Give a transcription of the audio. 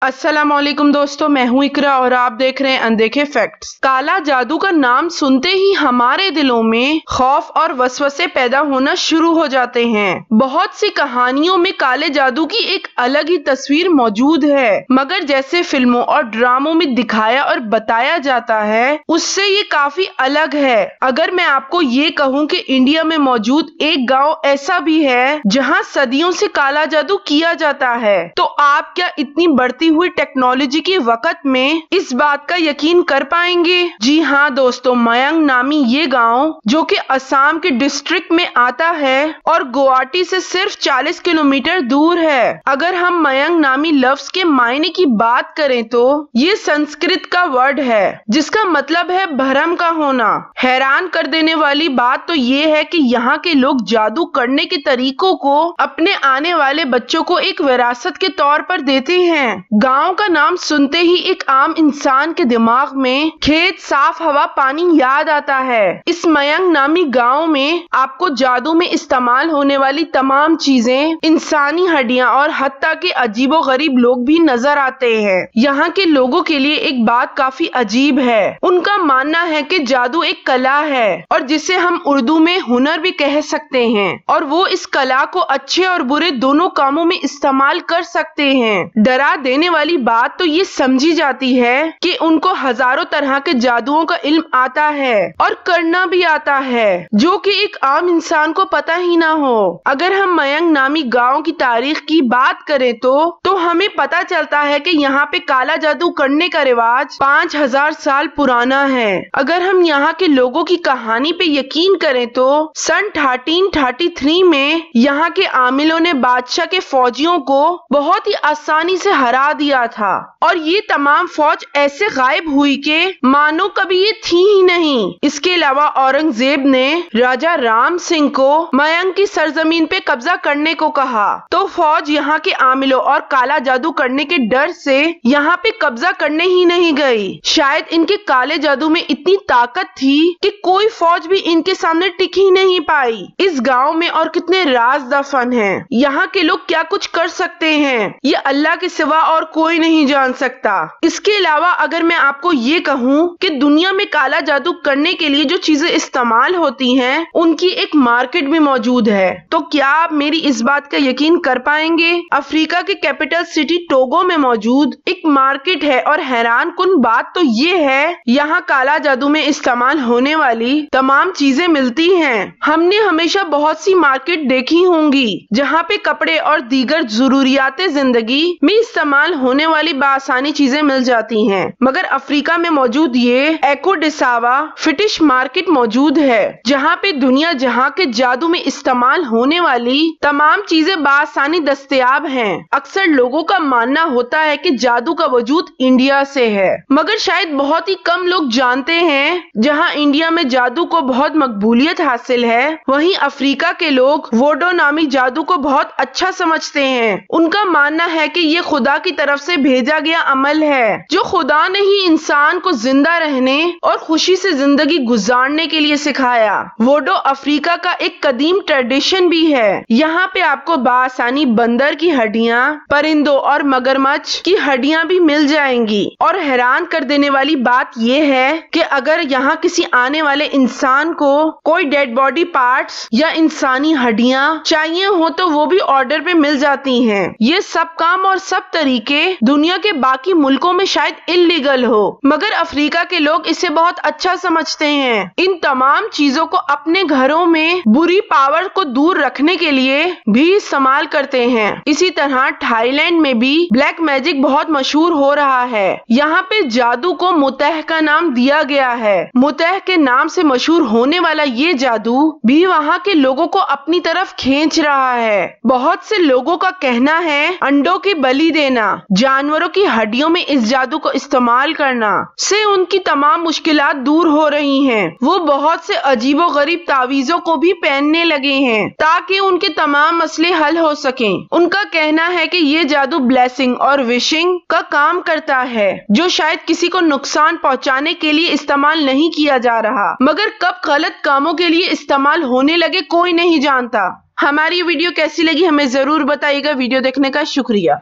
अस्सलाम वालेकुम दोस्तों, मैं हूं इकरा और आप देख रहे हैं अनदेखे फैक्ट्स। काला जादू का नाम सुनते ही हमारे दिलों में खौफ और वसवसे पैदा होना शुरू हो जाते हैं। बहुत सी कहानियों में काले जादू की एक अलग ही तस्वीर मौजूद है, मगर जैसे फिल्मों और ड्रामों में दिखाया और बताया जाता है उससे ये काफी अलग है। अगर मैं आपको ये कहूँ कि इंडिया में मौजूद एक गाँव ऐसा भी है जहाँ सदियों से काला जादू किया जाता है, तो आप क्या इतनी बढ़ती हुई टेक्नोलॉजी के वक्त में इस बात का यकीन कर पाएंगे? जी हाँ दोस्तों, मयंग नामी ये गांव जो कि असम के डिस्ट्रिक्ट में आता है और गुवाहाटी से सिर्फ 40 किलोमीटर दूर है। अगर हम मयंग नामी लफ्ज के मायने की बात करें तो ये संस्कृत का वर्ड है जिसका मतलब है भ्रम का होना। हैरान कर देने वाली बात तो ये है कि यहाँ के लोग जादू करने के तरीकों को अपने आने वाले बच्चों को एक विरासत के तौर पर देते हैं। गांव का नाम सुनते ही एक आम इंसान के दिमाग में खेत, साफ हवा, पानी याद आता है। इस मयंग नामी गांव में आपको जादू में इस्तेमाल होने वाली तमाम चीजें, इंसानी हड्डियां और हत्ता के अजीबो गरीब लोग भी नजर आते हैं। यहाँ के लोगों के लिए एक बात काफी अजीब है। उनका मानना है कि जादू एक कला है और जिसे हम उर्दू में हुनर भी कह सकते हैं, और वो इस कला को अच्छे और बुरे दोनों कामों में इस्तेमाल कर सकते हैं। डरा देने वाली बात तो ये समझी जाती है कि उनको हजारों तरह के जादुओं का इल्म आता है और करना भी आता है, जो कि एक आम इंसान को पता ही ना हो। अगर हम मयंग नामी गांव की तारीख की बात करें तो हमें पता चलता है कि यहाँ पे काला जादू करने का रिवाज 5000 साल पुराना है। अगर हम यहाँ के लोगों की कहानी पे यकीन करें तो सन 1333 में यहाँ के आमिलों ने बादशाह के फौजियों को बहुत ही आसानी से हरा दिया था और ये तमाम फौज ऐसे गायब हुई कि मानो कभी ये थी ही नहीं। इसके अलावा औरंगजेब ने राजा राम सिंह को मयंग की सरजमीन पे कब्जा करने को कहा, तो फौज यहाँ के आमिलों और काला जादू करने के डर से यहाँ पे कब्जा करने ही नहीं गई। शायद इनके काले जादू में इतनी ताकत थी कि कोई फौज भी इनके सामने टिक ही नहीं पाई। इस गाँव में और कितने राज दफन हैं। यहाँ के लोग क्या कुछ कर सकते हैं ये अल्लाह के सिवा और कोई नहीं जान सकता। इसके अलावा अगर मैं आपको ये कहूँ कि दुनिया में काला जादू करने के लिए जो चीजें इस्तेमाल होती हैं उनकी एक मार्केट भी मौजूद है, तो क्या आप मेरी इस बात का यकीन कर पाएंगे? अफ्रीका के कैपिटल सिटी टोगो में मौजूद एक मार्केट है और हैरान कुन बात तो ये है यहाँ काला जादू में इस्तेमाल होने वाली तमाम चीजें मिलती हैं। हमने हमेशा बहुत सी मार्केट देखी होंगी जहाँ पे कपड़े और दीगर जरूरियाते जिंदगी में इस्तेमाल होने वाली बासानी चीजें मिल जाती हैं, मगर अफ्रीका में मौजूद ये एको डिसावा फिटिश मार्केट मौजूद है जहाँ पे दुनिया जहाँ के जादू में इस्तेमाल होने वाली तमाम चीजें बासानी दस्तयाब हैं। अक्सर लोगों का मानना होता है कि जादू का वजूद इंडिया से है, मगर शायद बहुत ही कम लोग जानते हैं जहाँ इंडिया में जादू को बहुत मकबूलियत हासिल है, वहीं अफ्रीका के लोग वोडो नामी जादू को बहुत अच्छा समझते हैं। उनका मानना है कि ये खुदा की तरफ से भेजा गया अमल है जो खुदा ने ही इंसान को जिंदा रहने और खुशी से जिंदगी गुजारने के लिए सिखाया। वोडो अफ्रीका का एक कदीम ट्रेडिशन भी है। यहाँ पे आपको बासानी बंदर की हड्डियाँ, परिंदों और मगरमच्छ की हड्डियाँ भी मिल जाएंगी। और हैरान कर देने वाली बात ये है कि अगर यहाँ किसी आने वाले इंसान को कोई डेड बॉडी पार्ट्स या इंसानी हड्डियाँ चाहिए हो तो वो भी ऑर्डर पे मिल जाती हैं। ये सब काम और सब तरीके दुनिया के बाकी मुल्कों में शायद इल्लीगल हो, मगर अफ्रीका के लोग इसे बहुत अच्छा समझते हैं। इन तमाम चीजों को अपने घरों में बुरी पावर को दूर रखने के लिए भी इस्तेमाल करते हैं। इसी तरह थाईलैंड में भी ब्लैक मैजिक बहुत मशहूर हो रहा है। यहाँ पे जादू को मुतह का नाम दिया गया है। मुतह के नाम से मशहूर होने वाला ये जादू भी वहाँ के लोगों को अपनी तरफ खींच रहा है। बहुत से लोगों का कहना है अंडों की बलि देना, जानवरों की हड्डियों में इस जादू को इस्तेमाल करना से उनकी तमाम मुश्किलात दूर हो रही हैं। वो बहुत से अजीबो गरीब तावीजों को भी पहनने लगे हैं ताकि उनके तमाम मसले हल हो सकें। उनका कहना है कि ये जादू ब्लेसिंग और विशिंग का काम करता है, जो शायद किसी को नुकसान पहुंचाने के लिए इस्तेमाल नहीं किया जा रहा, मगर कब गलत कामों के लिए इस्तेमाल होने लगे कोई नहीं जानता। हमारी वीडियो कैसी लगी हमें जरूर बताइएगा। वीडियो देखने का शुक्रिया।